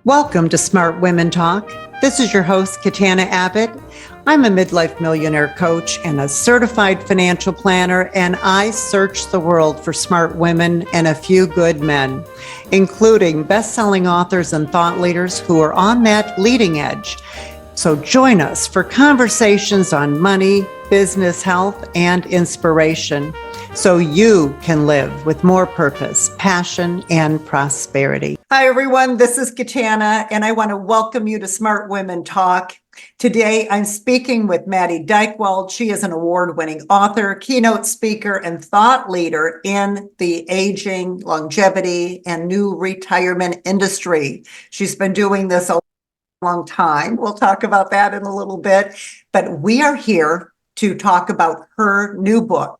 Welcome to Smart Women Talk. This is your host, Katana Abbott. I'm a midlife millionaire coach and a certified financial planner, and I search the world for smart women and a few good men, including best-selling authors and thought leaders who are on that leading edge. So join us for conversations on money, business, health, and inspiration, so you can live with more purpose, passion, and prosperity. Hi, everyone. This is Katana, and I want to welcome you to Smart Women Talk. Today, I'm speaking with Maddy Dychtwald. She is an award-winning author, keynote speaker, and thought leader in the aging, longevity, and new retirement industry. She's been doing this a long time. We'll talk about that in a little bit, but we are here to talk about her new book,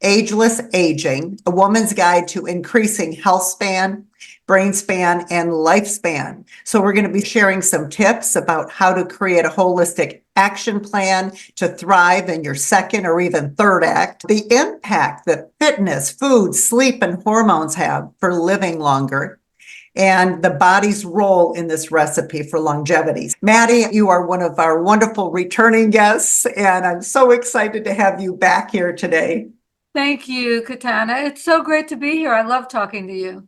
Ageless Aging, A Woman's Guide to Increasing Healthspan, Brainspan, and Lifespan. So we're going to be sharing some tips about how to create a holistic action plan to thrive in your second or even third act, the impact that fitness, food, sleep, and hormones have for living longer, and the body's role in this recipe for longevity. Maddy, you are one of our wonderful returning guests, and I'm so excited to have you back here today. Thank you, Katana. It's so great to be here. I love talking to you.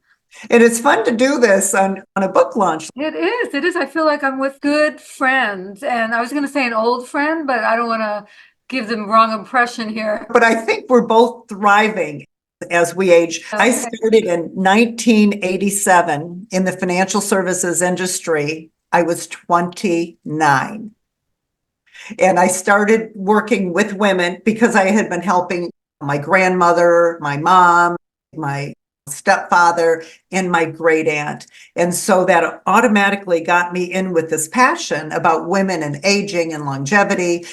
And it's fun to do this on a book launch. It is. It is. I feel like I'm with good friends. And I was going to say an old friend, but I don't want to give them wrong impression here. But I think we're both thriving as we age. Okay. I started in 1987 in the financial services industry. I was 29. And I started working with women because I had been helping my grandmother, my mom, my stepfather, and my great aunt. And so that automatically got me in with this passion about women and aging and longevity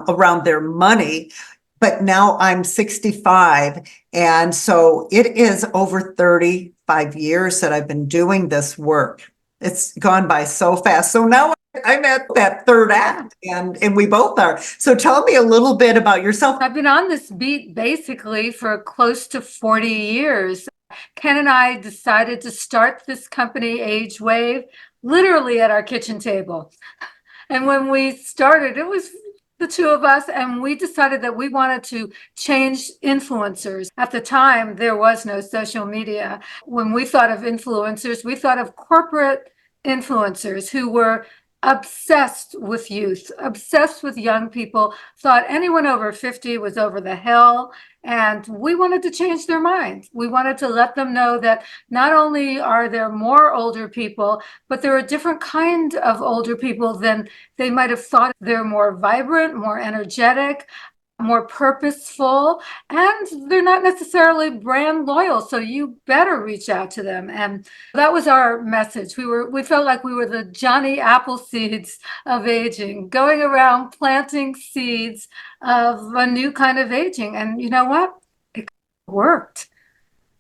around their money. But now I'm 65. And so it is over 35 years that I've been doing this work. It's gone by so fast. So now I'm at that third act, and we both are. So tell me a little bit about yourself. I've been on this beat basically for close to 40 years. Ken and I decided to start this company, Age Wave, literally at our kitchen table. And when we started, it was the two of us, and we decided that we wanted to change influencers. At the time, there was no social media. When we thought of influencers, we thought of corporate influencers who were obsessed with youth, obsessed with young people, thought anyone over 50 was over the hill. And we wanted to change their minds. We wanted to let them know that not only are there more older people, but there are different kinds of older people than they might have thought. They're more vibrant, more energetic, more purposeful, and they're not necessarily brand loyal. So you better reach out to them. And that was our message. We felt like we were the Johnny Appleseeds of aging, going around planting seeds of a new kind of aging. And you know what? It worked.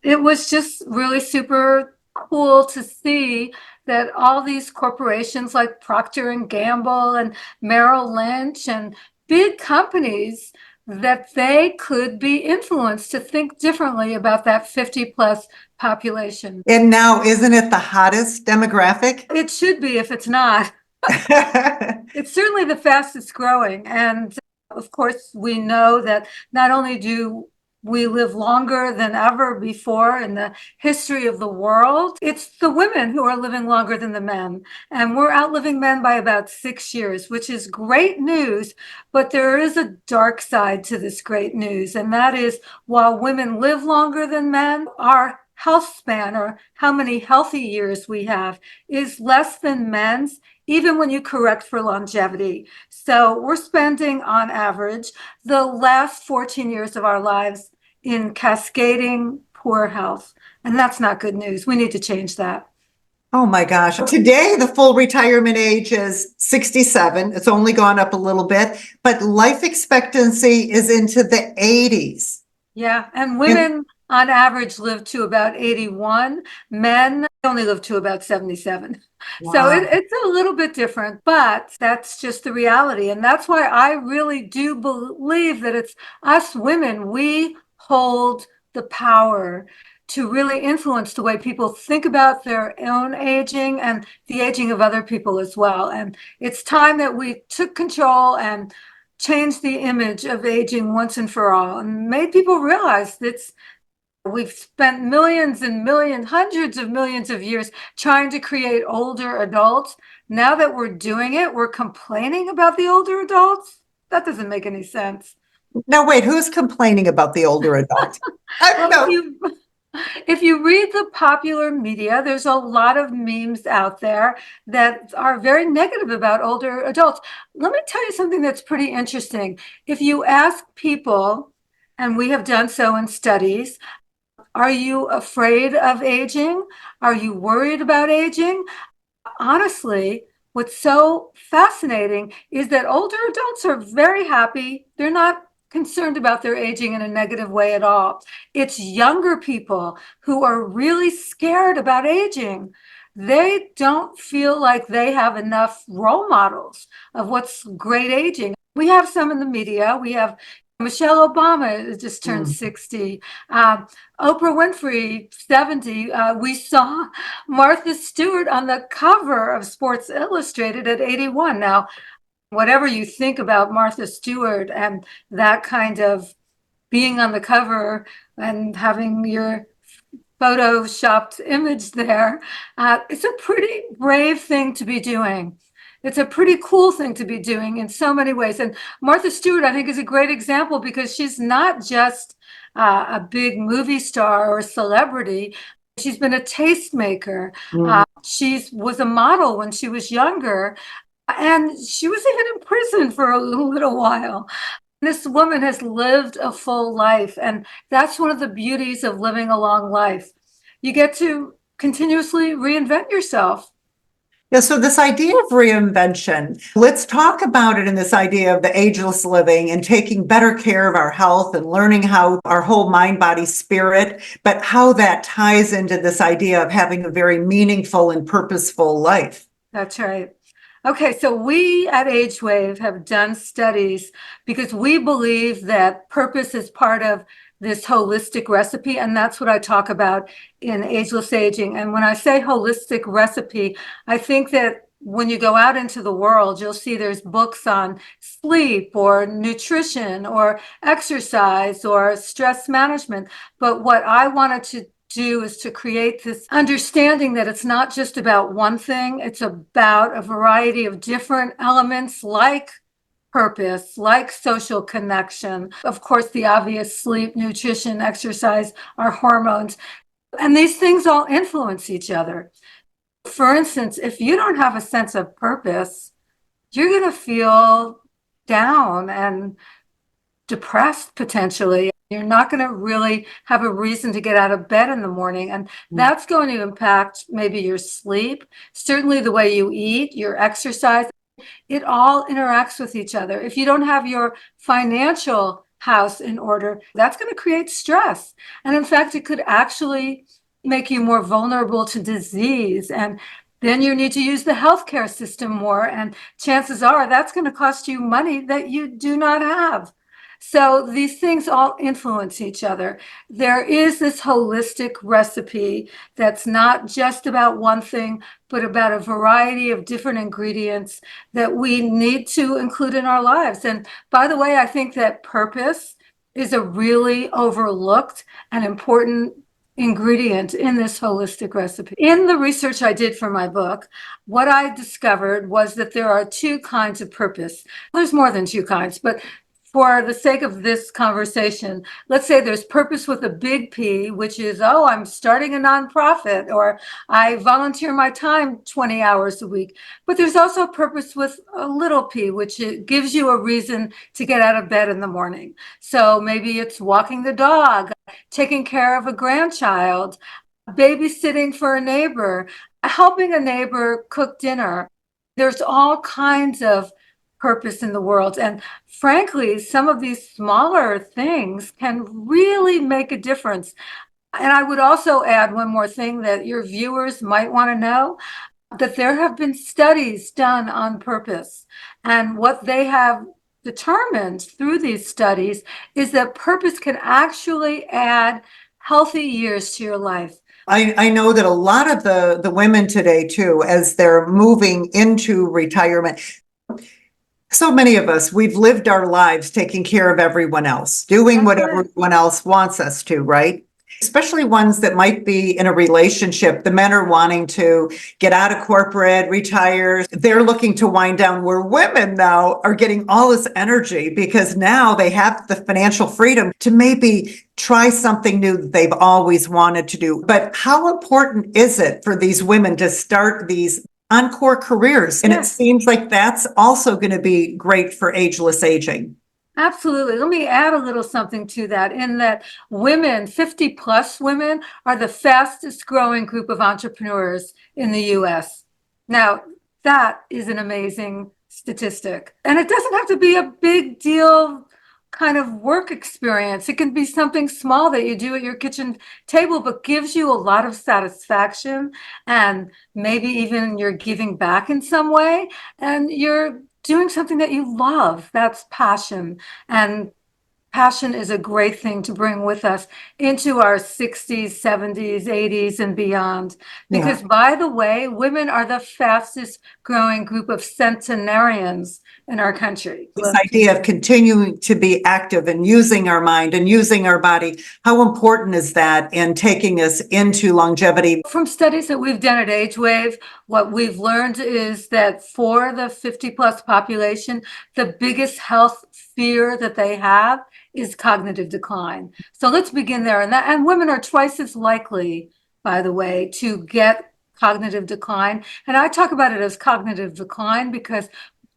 It was just really super cool to see that all these corporations like Procter and Gamble and Merrill Lynch and big companies, that they could be influenced to think differently about that 50 plus population. And now, isn't it the hottest demographic? It should be if it's not. It's certainly the fastest growing. And of course, we know that not only do we live longer than ever before in the history of the world, it's the women who are living longer than the men. And we're outliving men by about 6 years, which is great news. But there is a dark side to this great news. And that is, while women live longer than men, our health span, or how many healthy years we have, is less than men's, even when you correct for longevity. So we're spending, on average, the last 14 years of our lives in cascading poor health. And that's not good news. We need to change that. Oh my gosh. Today, the full retirement age is 67. It's only gone up a little bit, but life expectancy is into the 80s. Yeah. And women on average live to about 81. Men only live to about 77. Wow. So it's a little bit different, but that's just the reality. And that's why I really do believe that it's us women, we hold the power to really influence the way people think about their own aging and the aging of other people as well. And it's time that we took control and changed the image of aging once and for all and made people realize that we've spent millions and millions, hundreds of millions of years trying to create older adults. Now that we're doing it, we're complaining about the older adults. That doesn't make any sense. No, wait, who's complaining about the older adult? If you read the popular media, there's a lot of memes out there that are very negative about older adults. Let me tell you something that's pretty interesting. If you ask people, and we have done so in studies, are you afraid of aging? Are you worried about aging? Honestly, what's so fascinating is that older adults are very happy. They're not concerned about their aging in a negative way at all. It's younger people who are really scared about aging. They don't feel like they have enough role models of what's great aging. We have some in the media. We have Michelle Obama just turned 60. Oprah Winfrey, 70. We saw Martha Stewart on the cover of Sports Illustrated at 81. Now, whatever you think about Martha Stewart and that kind of being on the cover and having your photoshopped image there, it's a pretty brave thing to be doing. It's a pretty cool thing to be doing in so many ways. And Martha Stewart, I think, is a great example because she's not just a big movie star or celebrity. She's been a tastemaker. She was a model when she was younger. And she was even in prison for a little while. This woman has lived a full life. And that's one of the beauties of living a long life. You get to continuously reinvent yourself. Yeah, so this idea of reinvention, let's talk about it in this idea of the ageless living and taking better care of our health and learning how our whole mind, body, spirit, but how that ties into this idea of having a very meaningful and purposeful life. That's right. Okay, so we at AgeWave have done studies because we believe that purpose is part of this holistic recipe, and that's what I talk about in Ageless Aging. And when I say holistic recipe, I think that when you go out into the world, you'll see there's books on sleep or nutrition or exercise or stress management. But what I wanted to do is to create this understanding that it's not just about one thing, it's about a variety of different elements like purpose, like social connection. Of course, the obvious sleep, nutrition, exercise, our hormones. And these things all influence each other. For instance, if you don't have a sense of purpose, you're going to feel down and depressed potentially. You're not going to really have a reason to get out of bed in the morning. And that's going to impact maybe your sleep, certainly the way you eat, your exercise. It all interacts with each other. If you don't have your financial house in order, that's going to create stress. And in fact, it could actually make you more vulnerable to disease. And then you need to use the healthcare system more. And chances are that's going to cost you money that you do not have. So these things all influence each other. There is this holistic recipe that's not just about one thing, but about a variety of different ingredients that we need to include in our lives. And by the way, I think that purpose is a really overlooked and important ingredient in this holistic recipe. In the research I did for my book, what I discovered was that there are two kinds of purpose. There's more than two kinds, but for the sake of this conversation, let's say there's purpose with a big P, which is, oh, I'm starting a nonprofit, or I volunteer my time 20 hours a week. But there's also purpose with a little p, which it gives you a reason to get out of bed in the morning. So maybe it's walking the dog, taking care of a grandchild, babysitting for a neighbor, helping a neighbor cook dinner. There's all kinds of purpose in the world. And frankly, some of these smaller things can really make a difference. And I would also add one more thing that your viewers might want to know, that there have been studies done on purpose. And what they have determined through these studies is that purpose can actually add healthy years to your life. I know that a lot of the women today too, as they're moving into retirement, so many of us, we've lived our lives taking care of everyone else, doing what everyone else wants us to, right? Especially ones that might be in a relationship. The men are wanting to get out of corporate, retire. They're looking to wind down, where women now are getting all this energy because now they have the financial freedom to maybe try something new that they've always wanted to do. But how important is it for these women to start these encore careers? And it seems like that's also going to be great for ageless aging. Absolutely. Let me add a little something to that, in that women, 50 plus women, are the fastest growing group of entrepreneurs in the US. Now, that is an amazing statistic. And it doesn't have to be a big deal kind of work experience. It can be something small that you do at your kitchen table, but gives you a lot of satisfaction, and maybe even you're giving back in some way, and you're doing something that you love. That's passion. And passion is a great thing to bring with us into our 60s, 70s, 80s, and beyond. Because, by the way, women are the fastest growing group of centenarians in our country. This idea of continuing to be active and using our mind and using our body, how important is that in taking us into longevity? From studies that we've done at AgeWave, what we've learned is that for the 50 plus population, the biggest health fear that they have is cognitive decline. So let's begin there. And women are twice as likely, by the way, to get cognitive decline. And I talk about it as cognitive decline because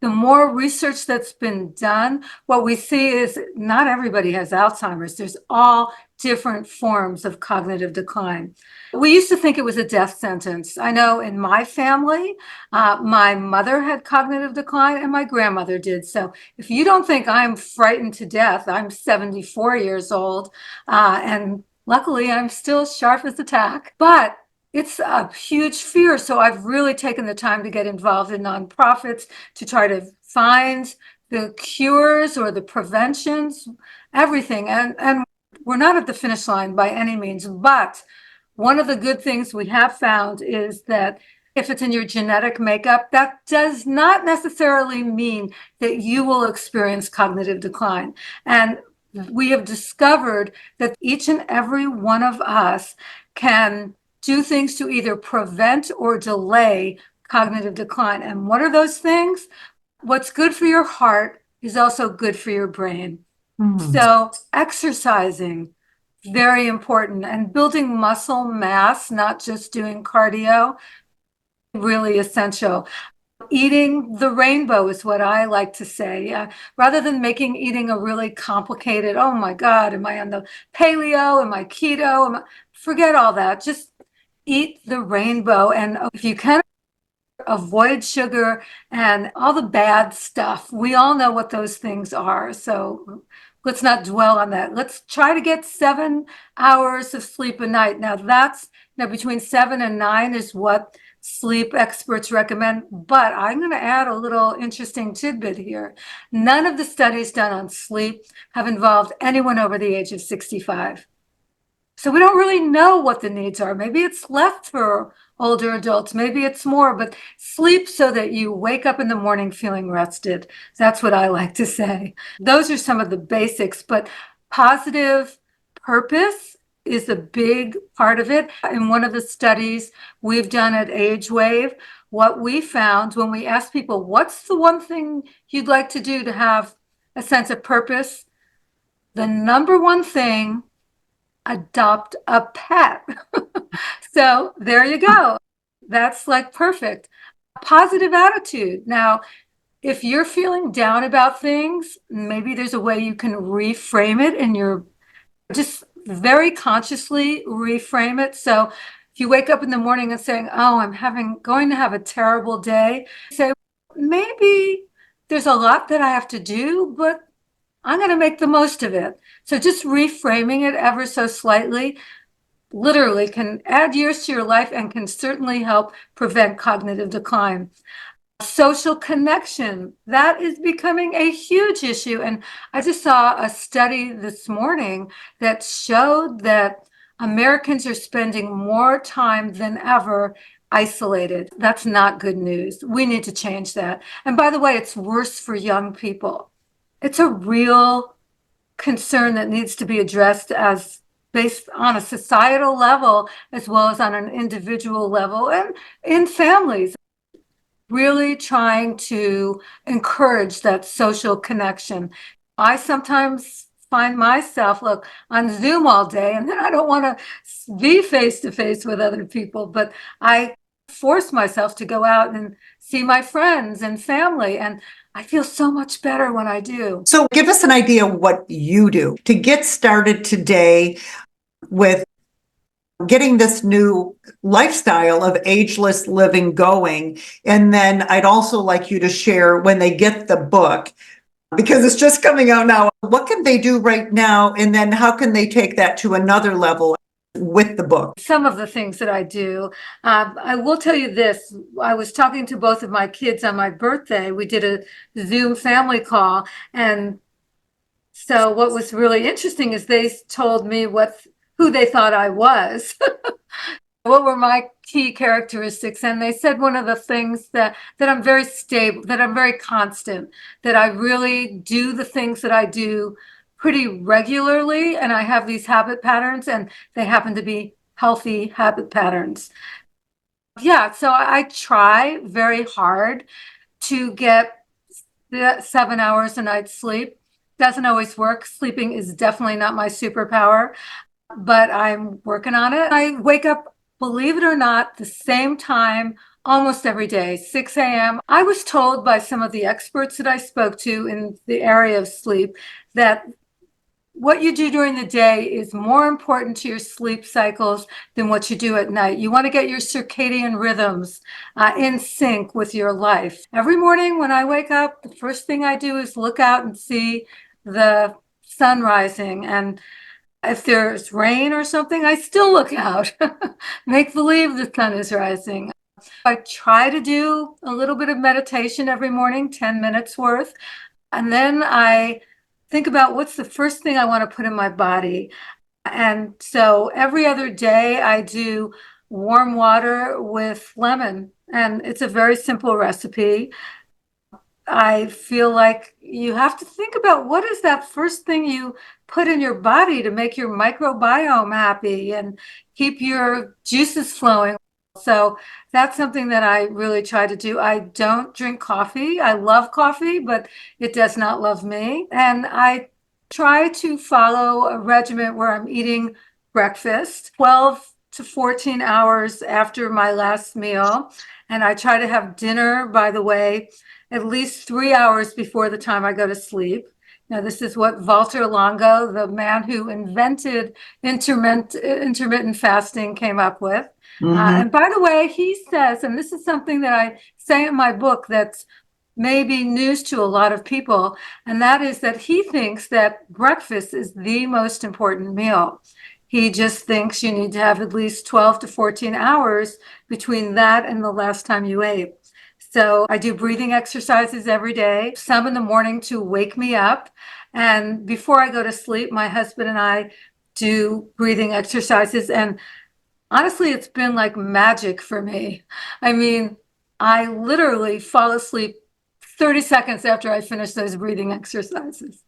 the more research that's been done, what we see is not everybody has Alzheimer's. There's all different forms of cognitive decline. We used to think it was a death sentence. I know in my family, my mother had cognitive decline and my grandmother did. So if you don't think I'm frightened to death, I'm 74 years old, and luckily I'm still sharp as a tack. But it's a huge fear. So I've really taken the time to get involved in nonprofits to try to find the cures or the preventions, everything. And we're not at the finish line by any means, but one of the good things we have found is that if it's in your genetic makeup, that does not necessarily mean that you will experience cognitive decline. And we have discovered that each and every one of us can do things to either prevent or delay cognitive decline. And what are those things? What's good for your heart is also good for your brain. So exercising, very important, and building muscle mass, not just doing cardio, really essential. Eating the rainbow is what I like to say. Rather than making eating a really complicated, oh my God, am I on the paleo? Am I keto? Forget all that. Just eat the rainbow. And if you can, avoid sugar and all the bad stuff. We all know what those things are. So let's not dwell on that. Let's try to get 7 hours of sleep a night. Now that's between 7 and 9 is what sleep experts recommend. But I'm going to add a little interesting tidbit here. None of the studies done on sleep have involved anyone over the age of 65. So we don't really know what the needs are. Maybe it's less for older adults, maybe it's more, but sleep so that you wake up in the morning feeling rested. That's what I like to say. Those are some of the basics, but positive purpose is a big part of it. In one of the studies we've done at AgeWave, what we found when we asked people, what's the one thing you'd like to do to have a sense of purpose? The number one thing, adopt a pet. So there you go. That's like perfect. Positive attitude. Now, if you're feeling down about things, maybe there's a way you can reframe it and you're just very consciously reframe it. So if you wake up in the morning and saying, oh, I'm going to have a terrible day, say, maybe there's a lot that I have to do, but I'm going to make the most of it. So just reframing it ever so slightly literally can add years to your life and can certainly help prevent cognitive decline. Social connection, that is becoming a huge issue. And I just saw a study this morning that showed that Americans are spending more time than ever isolated. That's not good news. We need to change that. And by the way, it's worse for young people. It's a real concern that needs to be addressed as based on a societal level as well as on an individual level and in families, really trying to encourage that social connection. I sometimes find myself, look, on Zoom all day, and then I don't want to be face to face with other people, but I force myself to go out and see my friends and family, and I feel so much better when I do. So give us an idea of what you do to get started today with getting this new lifestyle of ageless living going. And then I'd also like you to share when they get the book, because it's just coming out now, what can they do right now? And then how can they take that to another level with the book? Some of the things that I do. I will tell you this. I was talking to both of my kids on my birthday. We did a Zoom family call. And so what was really interesting is they told me who they thought I was. What were my key characteristics? And they said one of the things that I'm very stable, that I'm very constant, that I really do the things that I do pretty regularly. And I have these habit patterns, and they happen to be healthy habit patterns. Yeah, so I try very hard to get 7 hours a night sleep. Doesn't always work. Sleeping is definitely not my superpower, but I'm working on it. I wake up, believe it or not, the same time almost every day, 6 a.m. I was told by some of the experts that I spoke to in the area of sleep that what you do during the day is more important to your sleep cycles than what you do at night. You want to get your circadian rhythms in sync with your life. Every morning when I wake up, the first thing I do is look out and see the sun rising. And if there's rain or something, I still look out, make believe the sun is rising. I try to do a little bit of meditation every morning, 10 minutes worth. And then I think about what's the first thing I want to put in my body. And so every other day I do warm water with lemon. And it's a very simple recipe. I feel like you have to think about what is that first thing you put in your body to make your microbiome happy and keep your juices flowing. So that's something that I really try to do. I don't drink coffee. I love coffee, but it does not love me. And I try to follow a regimen where I'm eating breakfast 12 to 14 hours after my last meal. And I try to have dinner, by the way, at least 3 hours before the time I go to sleep. Now, this is what Walter Longo, the man who invented intermittent fasting, came up with. And by the way, he says, and this is something that I say in my book that's maybe news to a lot of people, and that is that he thinks that breakfast is the most important meal. He just thinks you need to have at least 12 to 14 hours between that and the last time you ate. So I do breathing exercises every day, some in the morning to wake me up. And before I go to sleep, my husband and I do breathing exercises. And honestly, it's been like magic for me. I mean, I literally fall asleep 30 seconds after I finish those breathing exercises.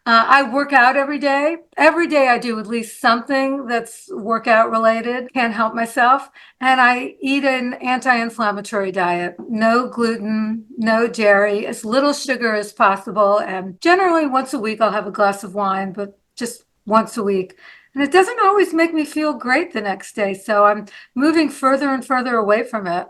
I work out every day. Every day I do at least something that's workout related. Can't help myself. And I eat an anti-inflammatory diet. No gluten, no dairy, as little sugar as possible. And generally once a week I'll have a glass of wine, but just once a week. And it doesn't always make me feel great the next day. So I'm moving further and further away from it.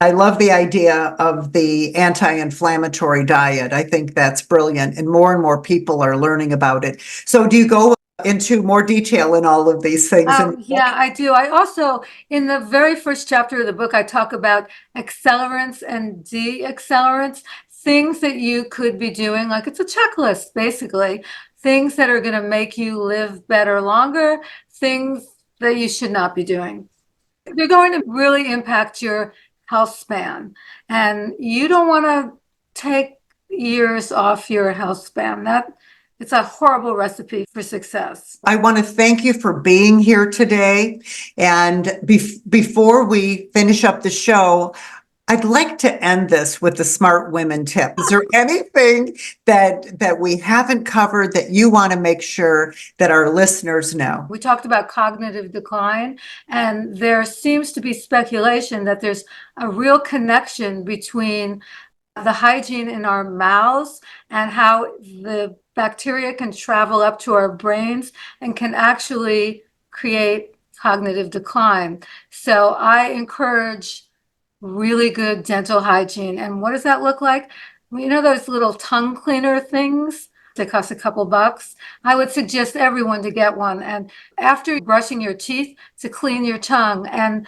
I love the idea of the anti-inflammatory diet. I think that's brilliant, and more people are learning about it. So do you go into more detail in all of these things? Yeah, I do. I also, in the very first chapter of the book, I talk about accelerants and de-accelerants, things that you could be doing, like it's a checklist, basically, things that are going to make you live better longer, things that you should not be doing. They're going to really impact your health span. And you don't want to take years off your health span. It's a horrible recipe for success. I want to thank you for being here today. And before we finish up the show, I'd like to end this with the smart women tip. Is there anything that we haven't covered that you want to make sure that our listeners know? We talked about cognitive decline, and there seems to be speculation that there's a real connection between the hygiene in our mouths and how the bacteria can travel up to our brains and can actually create cognitive decline. So I encourage really good dental hygiene. And what does that look like? You know those little tongue cleaner things? They cost a couple bucks. I would suggest everyone to get one. And after brushing your teeth, to clean your tongue. And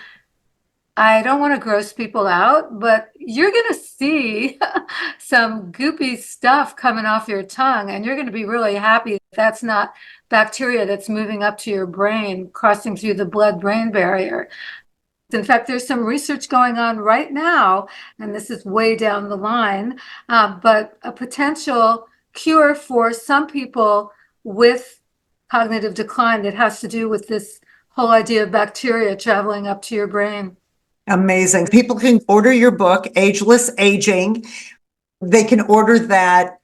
I don't want to gross people out, but you're going to see some goopy stuff coming off your tongue, and you're going to be really happy that's not bacteria that's moving up to your brain, crossing through the blood-brain barrier. In fact, there's some research going on right now, and this is way down the line, but a potential cure for some people with cognitive decline that has to do with this whole idea of bacteria traveling up to your brain. Amazing. People can order your book, Ageless Aging. They can order that,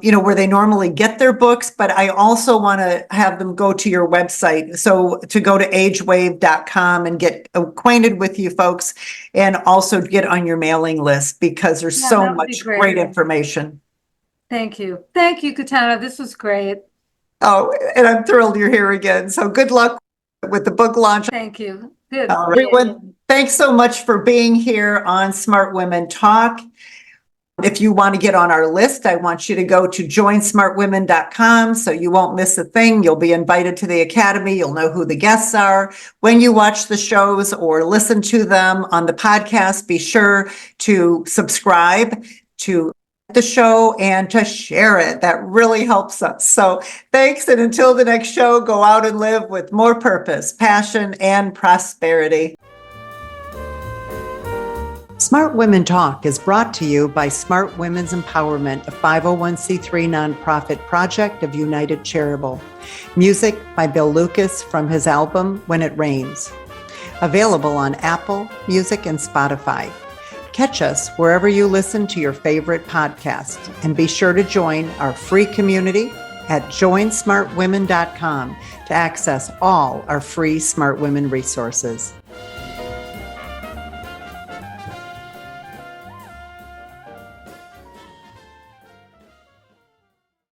where they normally get their books, but I also want to have them go to your website. So to go to agewave.com and get acquainted with you folks, and also get on your mailing list, because there's so much great information. Thank you. Thank you, Katana. This was great. Oh, and I'm thrilled you're here again. So good luck with the book launch. Thank you. Good. Everyone, thanks so much for being here on Smart Women Talk. If you want to get on our list, I want you to go to joinsmartwomen.com so you won't miss a thing. You'll be invited to the Academy. You'll know who the guests are. When you watch the shows or listen to them on the podcast, be sure to subscribe to the show and to share it. That really helps us. So thanks. And until the next show, go out and live with more purpose, passion, and prosperity. Smart Women Talk is brought to you by Smart Women's Empowerment, a 501c3 nonprofit project of United Charitable. Music by Bill Lucas from his album When It Rains. Available on Apple Music and Spotify. Catch us wherever you listen to your favorite podcast, and be sure to join our free community at joinsmartwomen.com to access all our free Smart Women resources.